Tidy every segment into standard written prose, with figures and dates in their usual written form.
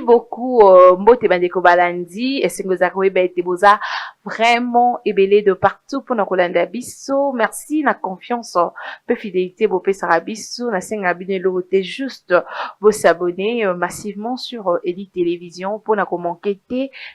Merci beaucoup, Mbote Bandeko Balandi, et Sengozakwe Beteboza, vraiment ébélé de partout pour Nakolanda Bisso. Merci, la confiance, peu fidélité, Bopé Sarabisso, na Sengabine Lote, juste, vous s'abonner massivement sur Elite Télévision pour na manquer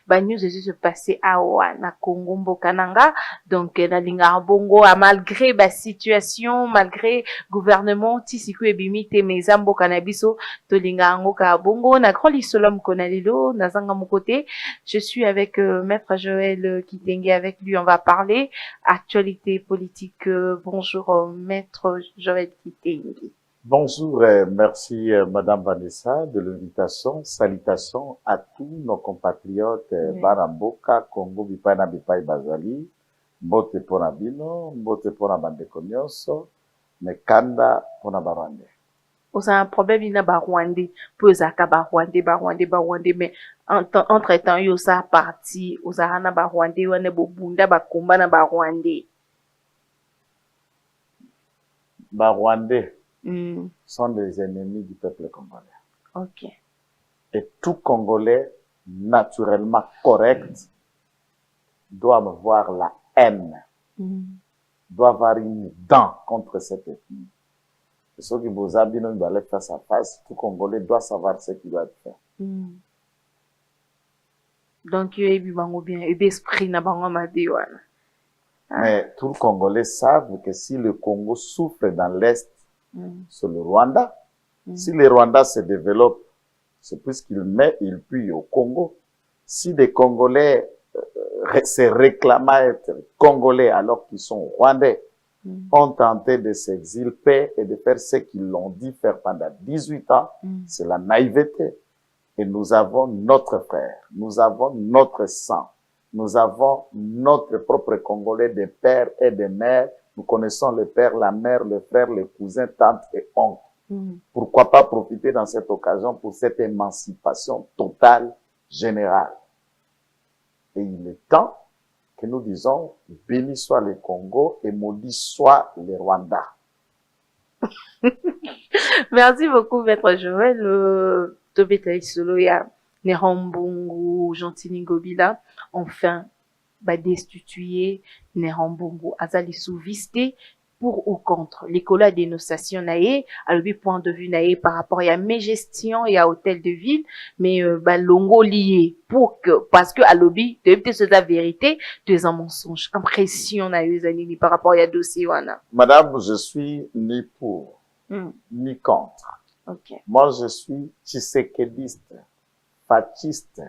ba news se passer à na Congo Mbokananga. Donc, na linga bongo, malgré ba situation, malgré gouvernement, tisiku ebimi te mezambo canabiso, tolinga ango ka bongo, na grand lisolom konalilo, na zanga mon côté. Je suis avec Maître Joël Kitenge, avec lui on va parler actualité politique. Bonjour Maître Joël Kitenge. Bonjour, merci Madame Vanessa de l'invitation. Salutations à tous nos compatriotes Baramboka, Congo, Bipai na Bipai Bazali, Mbote pona bino, Mbote pona bandeko nyonso, Mekanda pona Barwandais. On a un problème il na Barwandais, peu zaka Barwandais, mais entre temps yo sa parti, on na Barwandais, wane bobunda bakomba na Barwandais. Barwandais sont des ennemis du peuple congolais. Ok. Et tout Congolais naturellement correct doit avoir la haine, doit avoir une dent contre cette ethnie. Et ceux qui vous abîment doivent aller face à face, tout Congolais doit savoir ce qu'il doit faire. Donc, il y a bien l'esprit na bango madiwana. Mais tout le Congolais savent que si le Congo souffre dans l'Est, c'est le Rwanda. Si le Rwanda se développe, c'est puisqu'il puise au Congo. Si des Congolais se réclament être Congolais alors qu'ils sont Rwandais, ont tenté de s'exilper et de faire ce qu'ils l'ont dit faire pendant 18 ans, c'est la naïveté. Et nous avons notre frère, nous avons notre sang, nous avons notre propre Congolais des pères et des mères. Nous connaissons le père, la mère, le frère, les cousins, tantes et oncles. Pourquoi pas profiter dans cette occasion pour cette émancipation totale, générale. Et il est temps que nous disons, béni soit le Congo et maudit soit le Rwanda. Merci beaucoup, Maître Joël. Tobeta Isolo ya Nerambungu, Gentini Gobila, enfin, destituer Nerambungu, Azali sous-visté, pour ou contre. L'école a dénonciation naé, à le point de vue naé par rapport à mes gestions et à hôtel de ville, mais longo lié pour que, parce que à lobby, tu es la vérité, tu es un mensonge. Impression naé, par rapport à dossier wana. Madame, je suis ni pour, ni contre. Okay. Moi, je suis tshisekédiste, fasciste,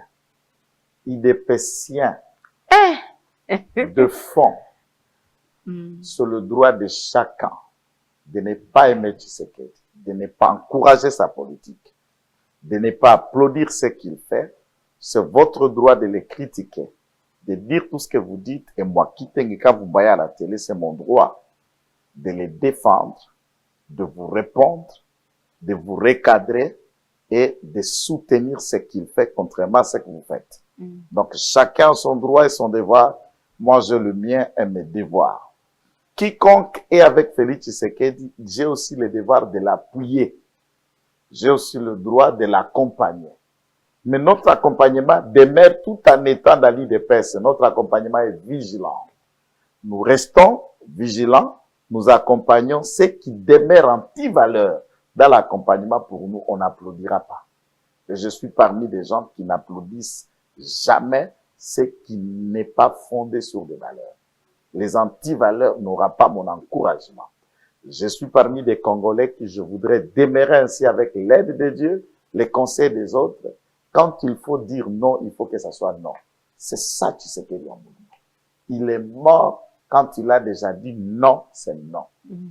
idépécien, de fond, sur le droit de chacun de ne pas aimer Tshisekedi, de ne pas encourager sa politique, de ne pas applaudir ce qu'il fait. C'est votre droit de le critiquer, de dire tout ce que vous dites, et moi, Kitengeka vous voyez à la télé, c'est mon droit de le défendre, de vous répondre, de vous recadrer et de soutenir ce qu'il fait, contrairement à ce que vous faites. Donc, chacun a son droit et son devoir. Moi, j'ai le mien et mes devoirs. Quiconque est avec Félix Tshisekedi, j'ai aussi le devoir de l'appuyer. J'ai aussi le droit de l'accompagner. Mais notre accompagnement demeure tout en étant dans l'IDPS. Notre accompagnement est vigilant. Nous restons vigilants. Nous accompagnons ceux qui demeurent anti-valeur. Dans l'accompagnement, pour nous, on n'applaudira pas. Et je suis parmi des gens qui n'applaudissent jamais ce qui n'est pas fondé sur des valeurs. Les anti-valeurs n'auront pas mon encouragement. Je suis parmi des Congolais qui je voudrais demeurer ainsi avec l'aide de Dieu, les conseils des autres. Quand il faut dire non, il faut que ça soit non. C'est ça qui s'est fait en mouvement. Il est mort quand il a déjà dit non, c'est non.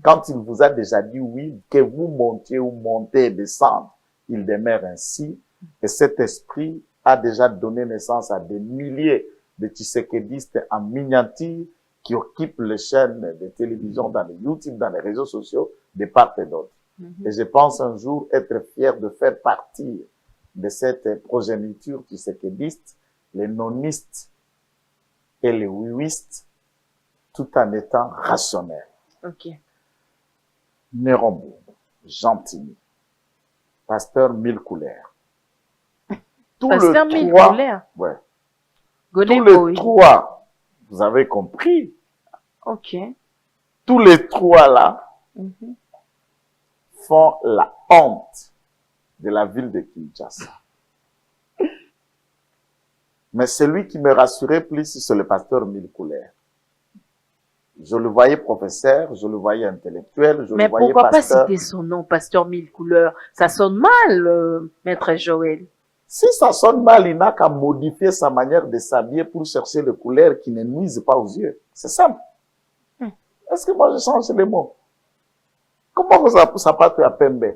Quand il vous a déjà dit oui, que vous montiez ou montez et descendez, il demeure ainsi. Et cet esprit a déjà donné naissance à des milliers de tshisekédistes en miniature qui occupent les chaînes de télévision, dans les YouTube, dans les réseaux sociaux, de part et d'autre. Et je pense un jour être fier de faire partie de cette progéniture tshisékédiste, les nonistes et les wiwistes, tout en étant rationnel. Ok. Nerombo, Gentilly, pasteur mille couleurs. Tous Pasteur les Mille trois, Couleurs. ouais. Godin Tous les Boy. trois, vous avez compris, Ok. tous les trois là Mhm. font la honte de la ville de Kinshasa. Mais celui qui me rassurait plus, c'est le pasteur Mille Couleurs. Je le voyais professeur, je le voyais intellectuel, je Mais le voyais pourquoi pasteur. pas citer son nom, Pasteur Mille Couleurs? Ça sonne mal, Maître Joël. Si ça sonne mal, il n'a qu'à modifier sa manière de s'habiller pour chercher les couleurs qui ne nuisent pas aux yeux. C'est simple. Est-ce que moi je change les mots? Comment vous appelez ça pas à pembe?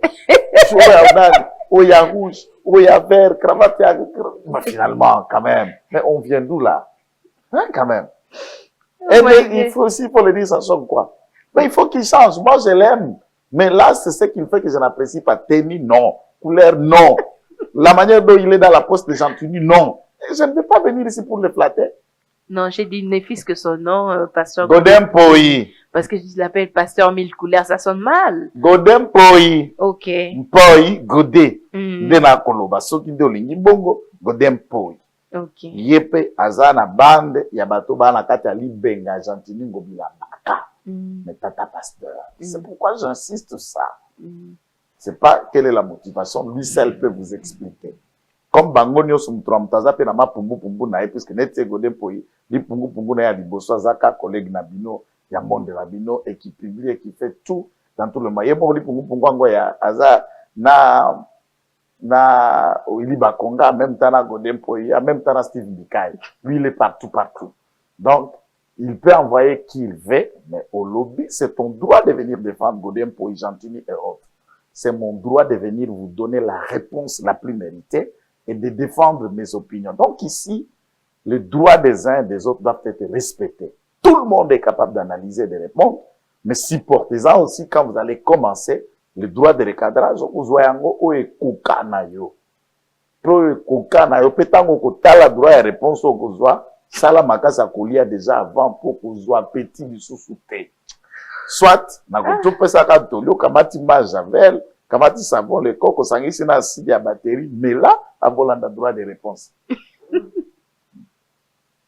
Ou il y a rouge, ou il y a vert, cravate, mais finalement, quand même. Mais on vient d'où là? Hein, quand même. Et mais il faut aussi, pour le dire, ça sonne quoi? Mais il faut qu'il change. Moi, je l'aime. Mais là, c'est ce qui fait que je n'apprécie pas. Tenue, non. Couleur, non. La manière dont il est dans la poste de Gentini, non. Et je ne vais pas venir ici pour le flatter. Non, j'ai dit ne fils que son nom, Pasteur. Godem Poi. Parce que je l'appelle Pasteur Mille Couleurs, ça sonne mal. Godem Poi. Ok. Poi, Godé. Mm. Nde na koloba. Soki nde olingi bongo, Godem Poi. Ok. Yepe, aza na bande, ya bato ba na kati ya libenga, Gentini ngobila baka. Mais tata pasteur. C'est pourquoi j'insiste sur ça. C'est pas quelle est la motivation, lui seul peut vous expliquer. Comme bango nyonso mutu mutaza pe na mapumbu pumbu na ye, puisque neti Godem Poi, li pungu pungu na ya liboso azaka collègue na bino, ya monde na bino, et qui publie, et qui fait tout dans tout le monde. Yebo li pungu pungu ango ya aza na ili bakonga, en même temps na Godem Poi, en même temps na Steve Bikai. Lui il est partout. Donc il peut envoyer qui il veut, mais au lobby, c'est ton droit de venir défendre Godem Poi, Gentini et autres. C'est mon droit de venir vous donner la réponse la plus méritée et de défendre mes opinions. Donc ici, les droits des uns et des autres doivent être respectés. Tout le monde est capable d'analyser et de répondre, mais supportez-en aussi quand vous allez commencer le droit de recadrage. Vous voyez, la droit de réponse au besoin. Sala makasa kolia déjà avant pour kozwa petit lisusu te. Soit na kotopesa ka tolio kamati majavel, kamati savon le coco sangisi na acide ya batterie, mais là abolanda droit de réponse.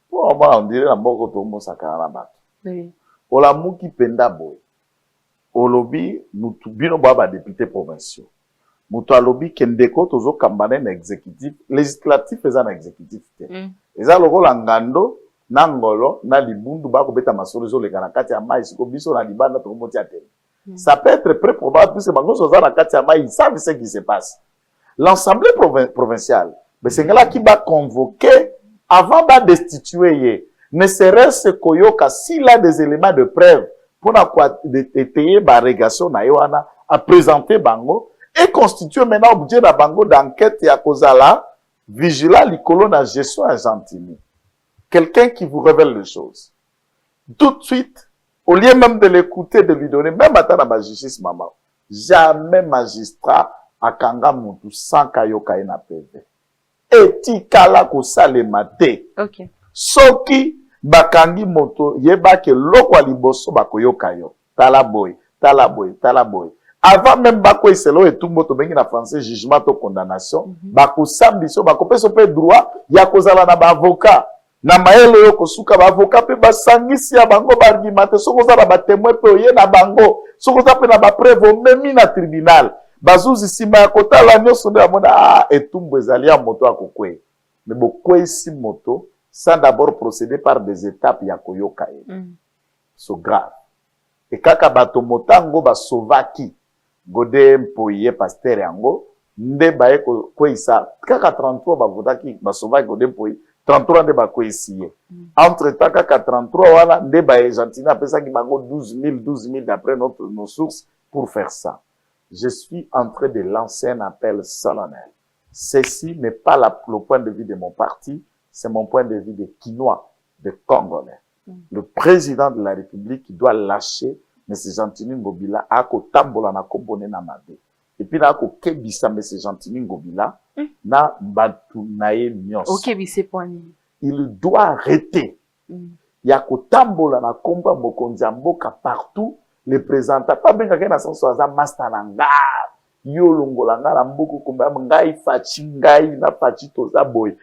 Pour moi on dirait na mboko to mosaka na bato. Oui. Ola muki penda boy. Olobi mutu bino ba député provinciaux. Mutu alobi kendeko tozo kambana na exécutif, législatif eza na exécutif te. Eza lokola ngando na ngolo na libundu ba ko beta masolo le kana kati ya mai siko biso na libanda to moti atene. Ça peut être très probable puisque bango soza na kati ya mai, ils savent ce qui se passe. L'Assemblée provinciale, mais c'est là qui va convoquer avant de destituer ye. Ne serait-ce koyoka s'il a des éléments de preuve pour na quoi étayer ba régation na yoana à présenter bango et constituer maintenant objet na bango d'enquête ya kozala vigilant likolo na gestion à Gentini. Quelqu'un qui vous révèle les choses. Tout de suite, au lieu même de l'écouter, de lui donner, même à la justice, maman, jamais magistrat à Kanga Moutou sans Kayoka na PV. Et tikala ko salema te. Ok. Soki bakangi moto yeba ke loko liboso bakoyoka yo. Talaboy. Avant même bako iselo et tout moto bengi na français jugement to condamnation, bako sambiso bako peso pe droit ya kozala na ba avocat. Na maelo yo kosuka ba avocat pe basangisi ya bango ba argumenter soko za ba témoin pe oye na bango, soko za pe na ba preuve memi na tribunal. Bazuzi sima ya kotala nyoso de amona etumbu ezali ya moto akokwe. Mais bokwe si moto sans d'abord procéder par des étapes ya koyoka ye. So grave. Et kaka bato motango ba sauvaki Godem Poi pasteur yango nde baye ko isa kaka 33 ba vodaki ba sauvaki Godem Poi 33 nde ba ko isiye. Entre temps kaka 33 wana nde baye Gentini apesa ki bango 12 000 d'après nos sources pour faire ça. Je suis en train de lancer un appel solennel. Ceci n'est pas le point de vue de mon parti, c'est mon point de vue des Kinois, des Congolais. Le président de la République qui doit lâcher M. Gentini Ngobila a ko tambola na kobone na mabe. Et puis na ko kebisa M. Gentini Ngobila na batu na ye nyonso. Ok, bise poignet. Il doit arrêter. Ya ko tambola na komba mokonzi mboka partout. Les présentants, pas bien quelqu'un dans son sens, master nanga, yo longola nga na mbuku komba ngai fachi ngai na fachi toza boy.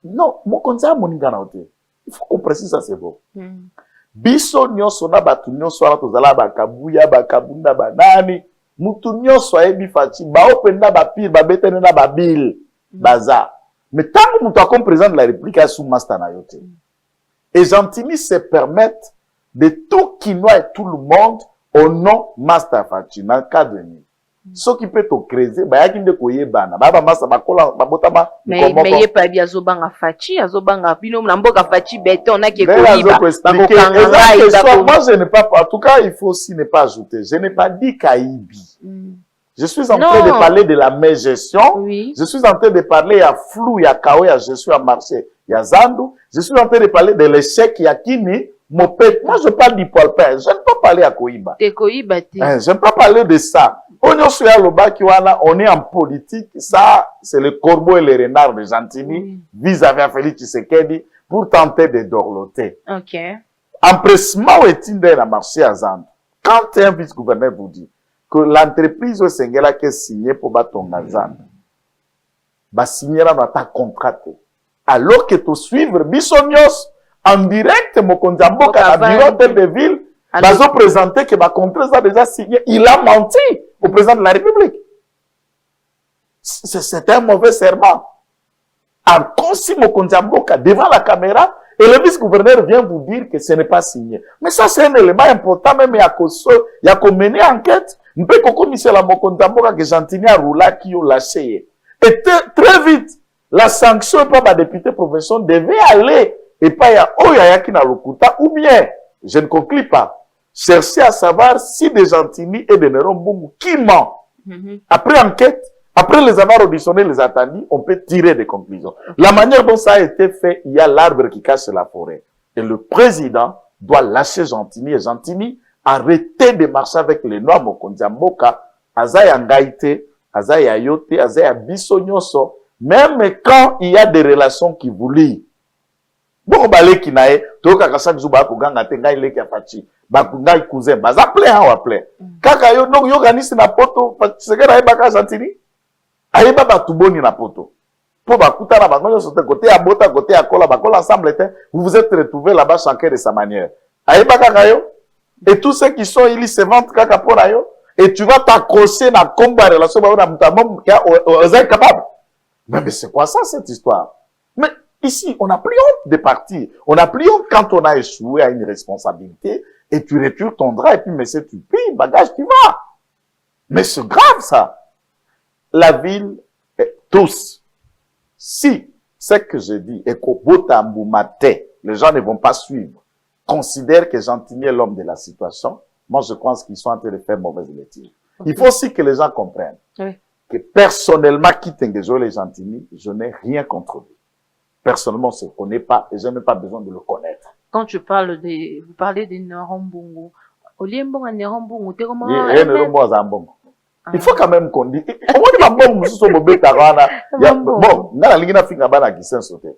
Non, mokonzi amoninga na ote. Il faut qu'on précise ça, c'est bon. Biso nyonso na batu nyonso ala tozala bakabuya bakabunda banani mutu nyonso ayebi fachi baopenda bapire babetene na babile baza. Mais tant que nous sommes président de la République à sous master na yote. Et Gentini se permettent de tout Kinois et tout le monde au nom master fachi dans le cadre de nous. Ce qui peut te creuser, bah yaki nde koyebana, ba masa bakola babotama mais ye pa bi azobanga fachi, azobanga bino na mboka fachi beton na ke koyiba. Moi je n'ai pas, en tout cas il faut aussi ne pas ajouter. Je n'ai pas dit Kaibi. Je suis en train de parler de la meilleure gestion. Oui. Je suis en train de parler à flou, il y a Kao, il y a gestion à marché, il y a Zandu. Je suis en train de parler de l'échec, il y a Kini, Mopet. Moi je parle du Paul-Père. Je ne peux pas parler à Koyiba. Je ne peux pas parler de ça. On est en politique, ça, c'est le corbeau et le renard de Gentini vis-à-vis de Félix Tshisekedi pour tenter de dorloter. Ok. Empressement est dans le marché à Zandu. Quand un vice-gouverneur vous dit que l'entreprise au Sengela qui est signée pour battre ton Zandu, va signer dans ta contrat. Alors que tu suivre Bissonios en direct, mon Konzamboka, à la bureau de ville, va présenter que ma contrat a déjà signé. Il a menti au président de la République. C'est un mauvais serment. En consigne Mokonzamboka devant la caméra et le vice-gouverneur vient vous dire que ce n'est pas signé. Mais ça, c'est un élément important, même il y a qu'on mener enquête. Nous peut qu'on commissaire la Mokonzamboka que Gentini a roulé qui ont lâché. Et très vite, la sanction par la députée provinciale devait aller et pas y a Oyayaki na Lokuta ou bien, je ne conclus pas. Chercher à savoir si des Gentini et des Néron Bungu qui ment. Après enquête, après les avoir auditionnés, les attendus, on peut tirer des conclusions. La manière dont ça a été fait, il y a l'arbre qui cache la forêt. Et le président doit lâcher Gentini et Gentini arrêter de marcher avec les Noirs Mokonzamboka, Azaya Ngaïte, Azaya Yote, Azaya Bissonyoso, même quand il y a des relations qui vous lient. Bon, balé qui nae, toka kasa bizuba kuganga tenga ile kia pachi. Bakungai cousin, baza plein ou plein. Kaka yo donc yo ganisi na poto, sekera e baka Gentini. Ayeba batuboni na poto. Po bakuta na bango sote côté à bota, côté à kola, bakola ensemble vous vous êtes retrouvés là-bas chacun de sa manière. Ayeba kaka yo. Et tous ceux qui sont ils se vantent kaka pona yo. Et tu vas t'accrocher na combat relation ba na mutamom qui est capable. Mais c'est quoi ça cette histoire? Mais ici, on n'a plus honte de partir. On n'a plus honte quand on a échoué à une responsabilité et tu retures ton drap et puis, monsieur, tu payes, bagage, tu vas. Mais c'est grave, ça. La ville, tous, si ce que je dis est qu'au Botambu matin, les gens ne vont pas suivre, considèrent que Gentini est l'homme de la situation, moi, je pense qu'ils sont en train de faire mauvaise lecture. Okay. Il faut aussi que les gens comprennent que personnellement, qui t'engage les Gentini, je n'ai rien contre lui. Personnellement, on ne se connaît pas et je n'ai pas besoin de le connaître. Quand tu parles de, vous parlez de Nerombungu, Oliembonga Nerombungu, t'es comment? Il faut quand même qu'on dise, comment il va bon, monsieur Sobobé Tarana, bon, n'a la ligne à finir à qui s'est sauté.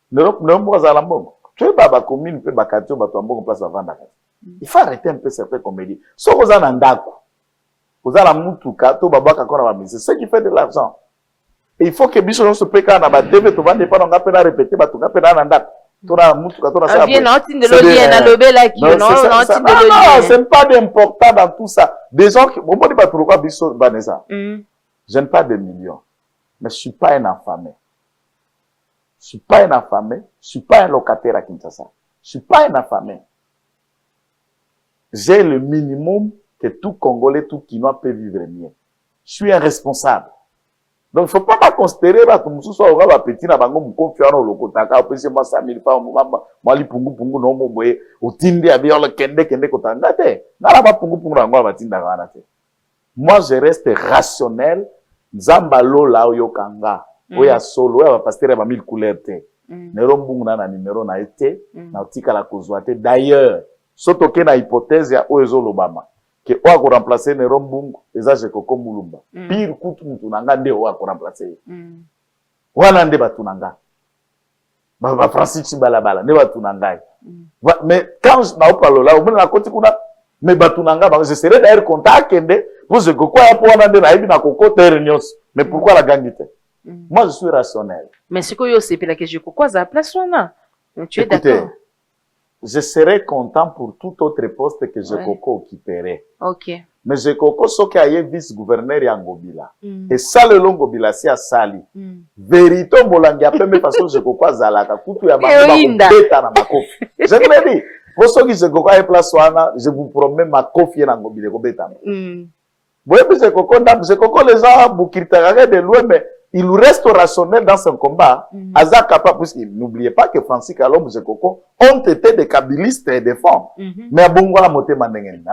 Nerombungu Zalambongo. Tu es baba commune, peut bakatio, batouambongo place à vendre. Il faut arrêter un peu certaines comédies. So, vous en andako. Vous en amoutuka, to babaka kona bamise. C'est ce qui fait de l'argent. Et il faut que Bichon se paye quand on a TV, tu vas ne pas répéter, tu vas pas andako. Non, ce n'est pas d'important dans tout ça. Des gens qui, je n'ai pas de millions, mais je ne suis pas un affamé. Je ne suis pas un affamé, je ne suis pas un locataire à Kinshasa. Je ne suis pas un affamé. J'ai le minimum que tout Congolais, tout Kinois peut vivre mieux. Je suis un responsable. Donc, il ne faut pas considérer que tout le monde soit petit, na bango confiant au lokotaka, après c'est moi 100 000 francs, moi li pungu no mo boye, au tindi abi le kende kotanga te. Na la ba pungu rango ba tinda kana te. Moi je reste rationnel, nzambalo la oyokanga, oya solo, oya pasteur ba 1000 couleurs te. Nero mbungu na numéro na été, na otika la kozwa te. D'ailleurs, soto ke na hypothèse ya oezo lobama. Que oa ko remplacer Nero Mbungu eza je koko mulumba pire kutu mutu nanga nde oa ko remplacer wana nde batu nanga ba Francis Balabala nde batu nanga mais quand na opalo là on na koti kuna Mais batunanga, je serais d'ailleurs content à Kende, pour ce Koko a pour anander na ibi na Koko ternios. Mais pourquoi la gangité? Moi, je suis rationnel. Mais ce que yo c'est la question Koko za place wana. Tu es d'accord? Je serais content pour tout autre poste que Koko occuperait. OK. Mais Koko so qui a vice-gouverneur ya Ngobila. Et ça le long Ngobila si a sali. Vérité molangi a pembe façon Koko azalaka kutu ya bango beta na makofi. Je vous l'ai dit. Pour ceux qui Koko a place wana, je vous promets ma kofi na Ngobila ko beta. Vous voyez Koko les gens bukirtaka de loin mais il reste rationnel dans son combat. Aza capable, puisque n'oubliez pas que Francis Kalom et Koko ont été des kabylistes et des fonds. Mais à Bongola Moté Mandengeni,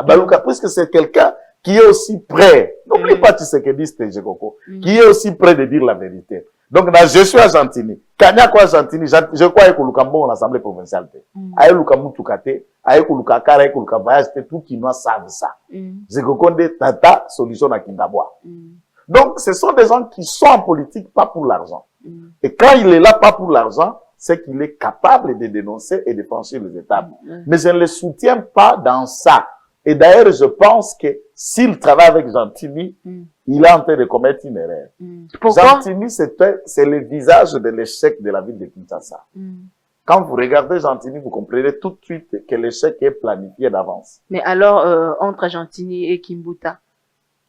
puisque c'est quelqu'un qui est aussi prêt, n'oublie pas Tshisekedi Koko, qui est aussi prêt de dire la vérité. Donc, je suis argentini. Kanya kwa argentini, je crois que Lukambo en assemblée provinciale. Aye Lukamu Tukate, aye Lukakara, aye Lukabaya, c'était tout qui nous savent ça. Je connais tata solution à Kindabwa. Donc, ce sont des gens qui sont en politique pas pour l'argent. Et quand il est là pas pour l'argent, c'est qu'il est capable de dénoncer et de franchir les étapes. Mais je ne le soutiens pas dans ça. Et d'ailleurs, je pense que s'il travaille avec Gentini, il est en train de commettre une erreur. Pourquoi? Gentini, c'est le visage de l'échec de la ville de Kinshasa. Quand vous regardez Gentini, vous comprenez tout de suite que l'échec est planifié d'avance. Mais alors, entre Gentini et Kimbuta,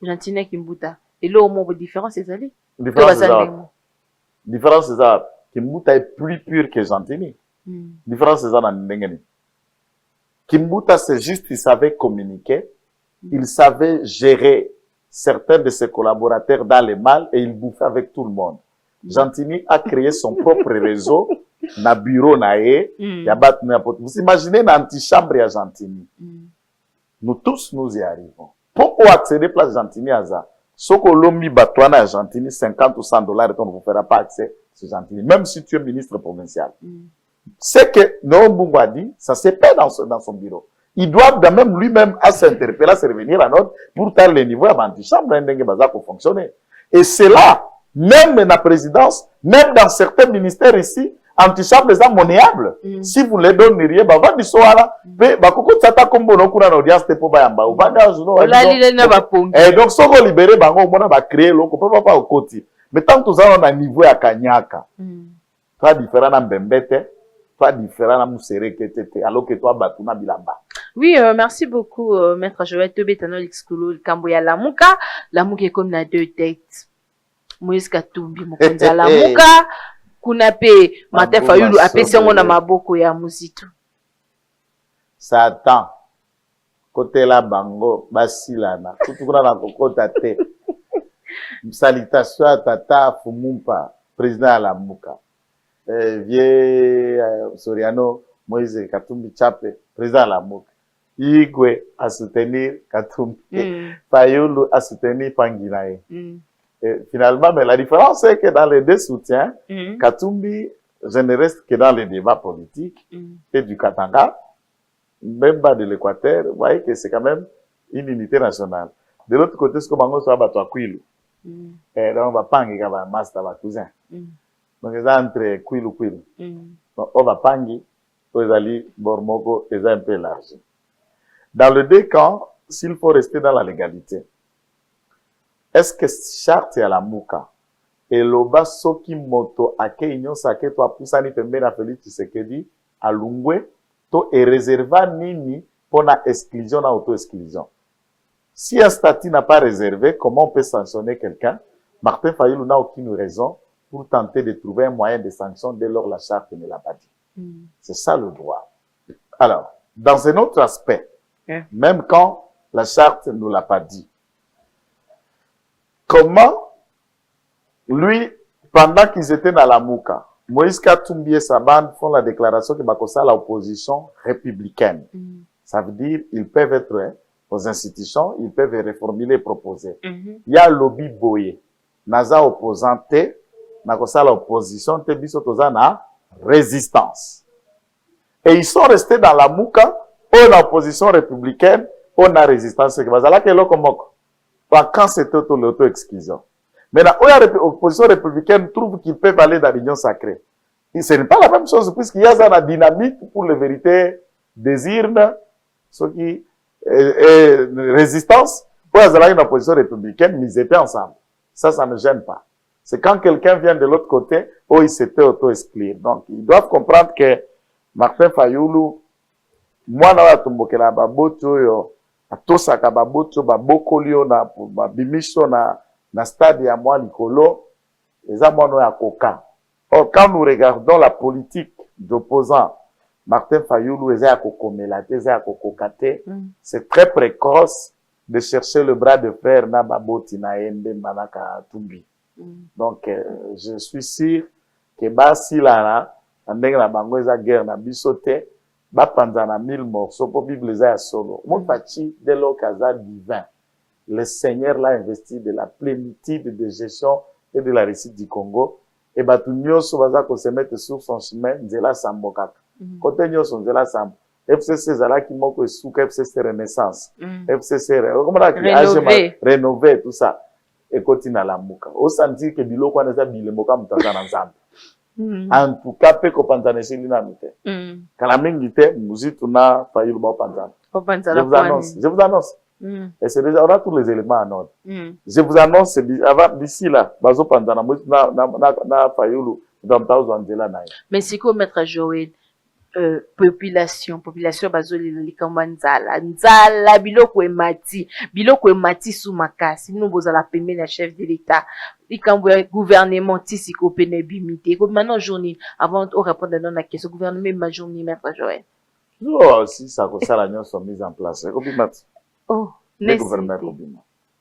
Gentini et Kimbuta, et là, au moins, la différence, c'est ça. Différence, c'est ça. Kimbuta est plus pur que Gentini. Différence, c'est ça dans Ndengeni. Kimbuta, c'est juste, il savait communiquer. Il savait gérer certains de ses collaborateurs dans le mal et il bouffait avec tout le monde. Gentini a créé son propre réseau, na bureau nae, vous imaginez une antichambre à Gentini. Nous tous, nous y arrivons. Pourquoi accéder à place Gentini à ça? Ce que l'homme batouana à Gentini, 50 ou 100 $, on ne vous fera pas accès, c'est Gentini. Même si tu es ministre provincial. C'est que, Nombungu a dit, ça se paie dans son bureau. Il doit même lui-même à s'interpeller, à se revenir à notre, pour faire le niveau à l'antichambre, pour fonctionner. Et c'est là, même dans la présidence, même dans certains ministères ici, antichambre est monnaieable. Si vous ne les donneriez, bah, va du soir, bah, coucou, ça t'a comme bon, on a audience, t'es pas yamba, ou bah, et donc, si on libère, bah, on va créer, on peut pas au côté. Mais tant que nous avons un niveau à Kanyaka, pas différent dans Bembete, pas différent dans Moussere, alors que toi, Batuna Bilamba. Oui, merci beaucoup, Maître Joël Tobetano Lixkulu, Kamboya Lamuka. Lamuka est comme na deux têtes. Moïse Katumbi, Mokonza Lamuka. Kunape, Martin Fayulu, apesi on a maboko ya muzitu. Satan. Côté la bango, basilana. Tout le monde a kokota te. Salutation à Tata Fumumpa, président à Lamuka. Vieux Soriano, Moïse Katumbi Chape, président à Lamuka. Igwe à soutenir Katumbi. Fayulu à soutenir Panginae. Finalement, mais la différence c'est que dans les deux soutiens, Katumbi, je ne reste que dans les débats politiques et du Katanga, même pas de l'Équateur, vous voyez que c'est quand même une unité nationale. De l'autre côté, c'est comme on soit battu à Kwilu. Et donc, on va pangi quand va master va cousin. Donc, ils ont entre Kwilu. Donc, on va pangi, aux alliés, Bormoko, ils ont un peu élargi. Dans les deux camps, s'il faut rester dans la légalité, est-ce que charte à la Mouka et l'oba soki moto ake inyo sake to apusani pembe na Félix Tshisekedi à Lungwe to est réservé nini pour la exclusion na auto-exclusion? Si un statut n'a pas réservé, comment on peut sanctionner quelqu'un? Martin Fayulu n'a aucune raison pour tenter de trouver un moyen de sanction dès lors la charte ne l'a pas dit. C'est ça le droit. Alors, dans un autre aspect, même quand la charte ne l'a pas dit, comment, lui, pendant qu'ils étaient dans la Mouka, Moïse Katumbi et sa bande font la déclaration que Bakosa l'opposition républicaine. Ça veut dire ils peuvent être aux institutions, ils peuvent reformuler et proposer. Il y a lobby boye. Naza opposante, Nakosa l'opposition, te biso toza na résistance. Et ils sont restés dans la Mouka, on a opposition républicaine, on a résistance. Quand c'était l'auto-exclusion. Maintenant, l'opposition républicaine trouve qu'ils peuvent aller dans l'union sacrée. Et ce n'est pas la même chose, puisqu'il y a la dynamique pour les vérités désirent, ceux qui, et résistance, pour avoir une opposition républicaine, mais ils étaient ensemble. Ça ne gêne pas. C'est quand quelqu'un vient de l'autre côté, où ils s'étaient auto-exclure. Donc, ils doivent comprendre que Martin Fayoulou, moi, na tumbokela baboto yo, atosaka baboto, babokolio na bimiso na stade ya moi likolo, eza mono ya koka. Or, quand nous regardons la politique d'opposant, Martin Fayoulou, eza ya kokomelate, eza ya kokokate, c'est très précoce de chercher le bras de fer na baboti na ende manaka tumbi. Donc, je suis sûr que basi la ndenge na bango eza guerre na bisote, ba panzana 1000 morceaux pour Bible eza ya solo. Mon fachi dès lors qu'aza divin, le Seigneur l'a investi de la plénitude de gestion et de la réussite du Congo. Et batu nyoso baza ko se mettre sur son chemin nzela sambokaka. Côté nyoso nzela sambo. FCC zalaki moko esuka FCC Renaissance. FCC comment la rénover tout ça. Et continue à la mouka. Au sentir que biloko wana za bilemoka mutazana nzambe. En tout cas pe ko panzana shili na mite. Kala mingi te muzitu na Fayulu ba panzana. Je vous annonce. Et c'est déjà, on a tous les éléments en ordre. Je vous annonce, d'ici là, bazo panzana na Fayulu dans Nzela na. Mais c'est quoi maître Joël? Population bazo likamwa nzala biloko emati sous makasi nous bozala pembeni ya chef de l'état likambo ya gouvernement tisiko pene bimité comme maintenant journée avant de répondre à la question gouvernement ma journée maître Joël non si ça que ça la union sont mises en place oh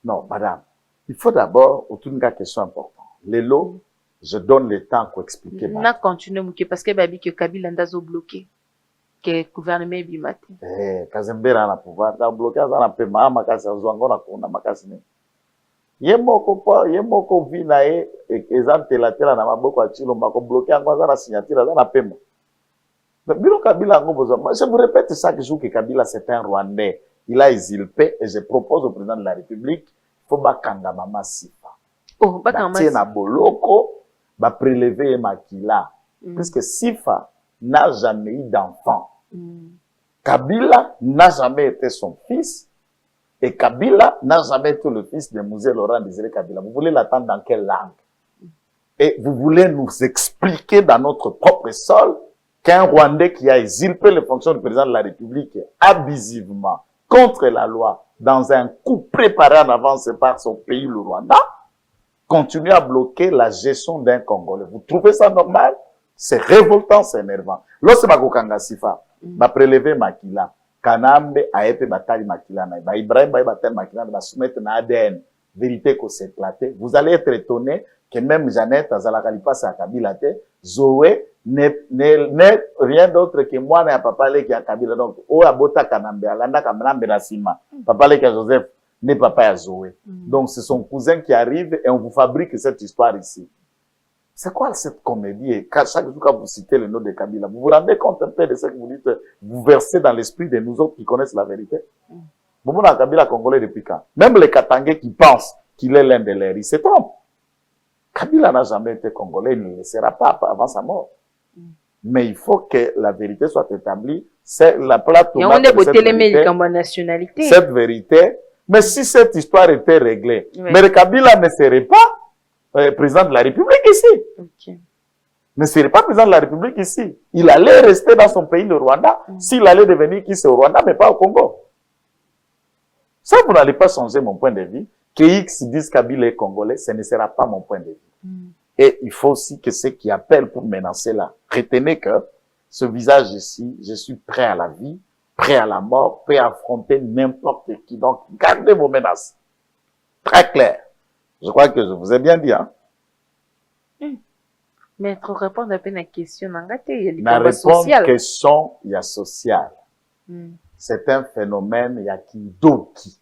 non madame il faut d'abord autour d'une question importante les lots. Je donne le temps pour expliquer. On a continué parce que babi que Kabila ndazo bloqué que gouvernement bimate. Kazembera na pouvoir da bloquer za na pema makasi azwango na kuna makasi ne. Yemoko vi na ezante la tela na maboko ya Chilomba ko bloquer ngo za na signature za na pema. Bilo Kabila ngo bozo. Je vous répète chaque jour que Kabila c'est un Rwandais. Il a usurpé et je propose au président de la République faut bakanga mama sifa. Oh bakanga na boloko va prélever Makila. Puisque Sifa n'a jamais eu d'enfant. Kabila n'a jamais été son fils. Et Kabila n'a jamais été le fils de Mouzé Laurent Désiré Kabila. Vous voulez l'attendre dans quelle langue? Et vous voulez nous expliquer dans notre propre sol qu'un Rwandais qui a usurpé les fonctions du président de la République abusivement contre la loi dans un coup préparé en avance par son pays, le Rwanda, continue à bloquer la gestion d'un Congolais. Vous trouvez ça normal? C'est révoltant, c'est énervant. Lorsque Bakokanga Sifa va prélever Makila, Kanambe a été batali Makila, Ibrahim va batali Makila, va soumettre un ADN. Vérité que c'est éclaté. Vous allez être étonné que même Jeannette Azalakalipa Kabila, Zoé n'est rien d'autre que moi, n'a pas parlé qui a Kabila. Donc, Abota Kanambe, Alanda Kamambe Nasima, papa qui a Joseph. N'est papa à Zoé. Donc, c'est son cousin qui arrive et on vous fabrique cette histoire ici. C'est quoi cette comédie? Et chaque jour, quand vous citez le nom de Kabila, vous vous rendez compte un peu de ce que vous dites, vous versez dans l'esprit de nous autres qui connaissent la vérité. Vous avez Kabila congolais depuis quand? Même les Katangais qui pensent qu'il est l'un de leurs, ils se trompent. Kabila n'a jamais été congolais, il ne le sera pas avant sa mort. Mais il faut que la vérité soit établie. C'est la plateforme nationalité. Cette vérité. Mais si cette histoire était réglée, mais Kabila ne serait pas président de la République ici. Ne serait pas président de la République ici. Il allait rester dans son pays, le Rwanda, s'il allait devenir qui c'est au Rwanda, mais pas au Congo. Ça, vous n'allez pas changer mon point de vue. Que X dise Kabila est congolais, ce ne sera pas mon point de vue. Et il faut aussi que ceux qui appellent pour menacer là, retenez que ce visage ici, je suis prêt à la vie, prêt à la mort, prêt à affronter n'importe qui. Donc, gardez vos menaces. Très clair. Je crois que je vous ai bien dit, hein. Mais pour répondre un peu à la question, la réponse question, il y a social. C'est un phénomène, il y a qui doki.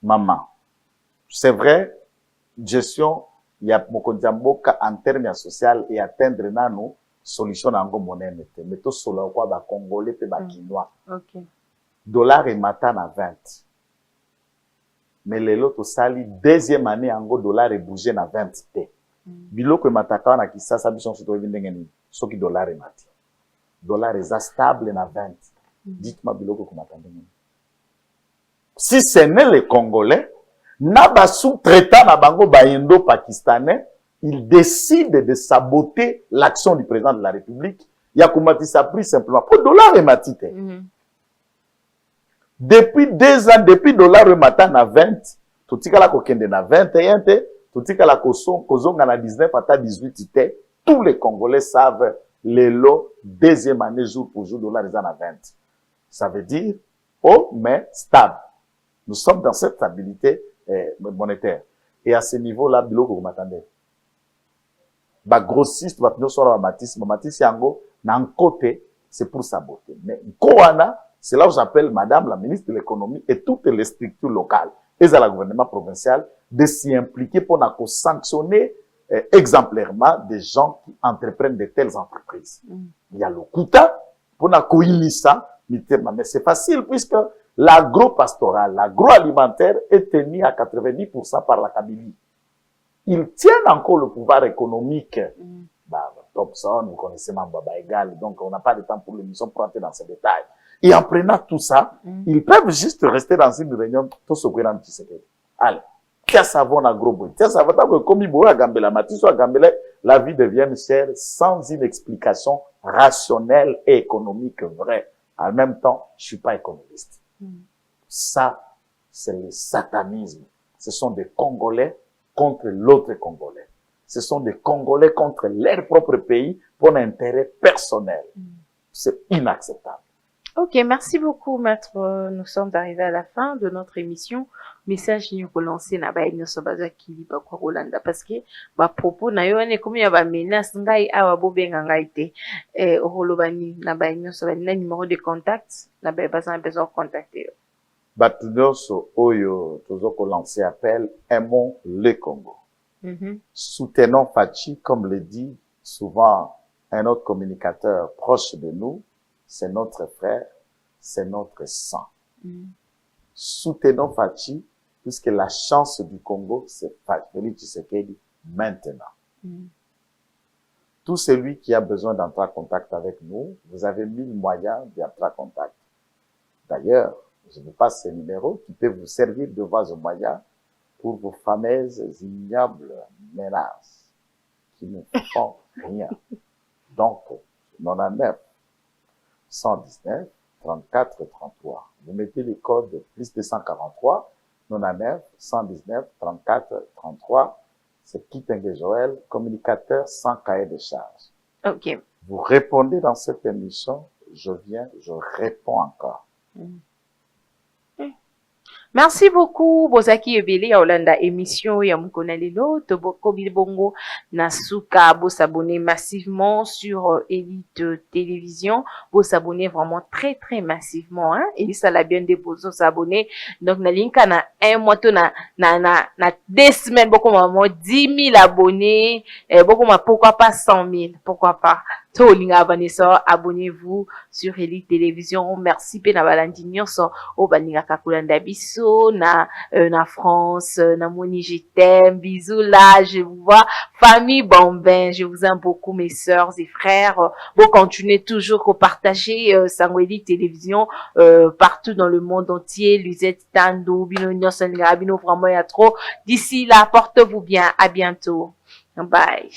Maman. C'est vrai, gestion, il y a beaucoup de en termes social et atteindre nous solution en monnaie mais tout solo quoi ba congolais pe ba quinois. OK. Dollar et matin à 20. Mais les lots sali deuxième année en dollar et bougé na 20 t. Biloko mataka na kisasa biso soto vindenge ni soki dollar et mati. Dollar est stable na 20. Dites-moi biloko ko matandenge. si ce n'est les Congolais, n'a sous-traitant na bango ba indo-pakistanais, ils décident de saboter l'action du président de la République. Yakoumati s'est pris simplement pour dollar et matite. Depuis 2 ans, depuis dollar et matin à 20, tout la kokende na 21, tout la kozonga na 19 à 18, tous les Congolais savent les lots deuxième année jour pour jour dollar à 20. Ça veut dire haut mais stable. Nous sommes dans cette stabilité monétaire. Et à ce niveau-là, biloko vous m'attendez. Ba grossiste, ba pino sora matisse yango, nan côté, c'est pour saboter. Mais Koana, c'est là où j'appelle madame la ministre de l'économie et toutes les structures locales et à la gouvernement provincial de s'y impliquer pour sanctionner exemplairement des gens qui entreprennent de telles entreprises. Il y a le Kouta, pour ça, mais c'est facile puisque l'agro-pastoral, l'agroalimentaire est tenu à 90% par la Kabylie. Ils tiennent encore le pouvoir économique. Thompson, vous connaissez Mambaba Égal, donc on n'a pas de temps pour l'émission pour entrer dans ces détails. Et en prenant tout ça, ils peuvent juste rester dans une réunion, tout ce que l'on dit. Allez, tiens savon à gros bruit, tiens savon à comme il à Gambela, Matisse à Gambela, la vie devient chère sans une explication rationnelle et économique vraie. En même temps, je suis pas économiste. Ça, c'est le satanisme. Ce sont des Congolais contre l'autre Congolais. Ce sont des Congolais contre leur propre pays pour un intérêt personnel. C'est inacceptable. Ok, merci beaucoup, maître. Nous sommes arrivés à la fin de notre émission. Message nous relancer na ba ino sobaza kili ba kwa Rolanda parce que ba propos na yo ne comme ya ba menace ngai awa bobenga ngai te holobani na ba ino sobani na numéro de contact na ba besoin de contacter. Batudoso oyo tozoko lancer appel aimons le Congo. Soutenons Fachi comme le dit souvent un autre communicateur proche de nous. C'est notre frère, c'est notre sang. Soutenons Fachi, puisque la chance du Congo, c'est Félix Tshisekedi maintenant. Tout celui qui a besoin d'entrer en contact avec nous, vous avez 1000 moyens d'entrer en contact. D'ailleurs, je vous passe ces numéros qui peuvent vous servir de voies et moyens pour vos fameuses ignobles menaces qui ne font rien. Donc, 99 119 34 33. Vous mettez les codes plus 243 99 119 34 33. C'est Kitenge Joël, communicateur sans cahier de charge. Ok. Vous répondez dans cette émission, je réponds encore. Merci beaucoup, Bozaki Ebele ya Olanda émission ya Mukona Lelo, Toboko Bilbongo, Nasuka, vous s'abonner massivement sur Elite Télévision, vous s'abonner vraiment très très massivement, hein. Et ça l'a bien déposé s'abonner. Donc na linka na un mois na 2 semaines beaucoup maman 10 000 abonnés, beaucoup pourquoi pas 100 000, pourquoi pas. Abonnez-vous sur Elite Télévision. Merci pe na balandi nyonso o baninga kakulanda biso na France na moni je t'aime, bisous là, je vous vois famille Bambin, je vous aime beaucoup mes sœurs et frères. Vous continuez toujours à partager Sango Elite Télévision partout dans le monde entier. Lisette Tando bino nyonso bino vraiment il y a trop. D'ici là, portez-vous bien, à bientôt. Bye.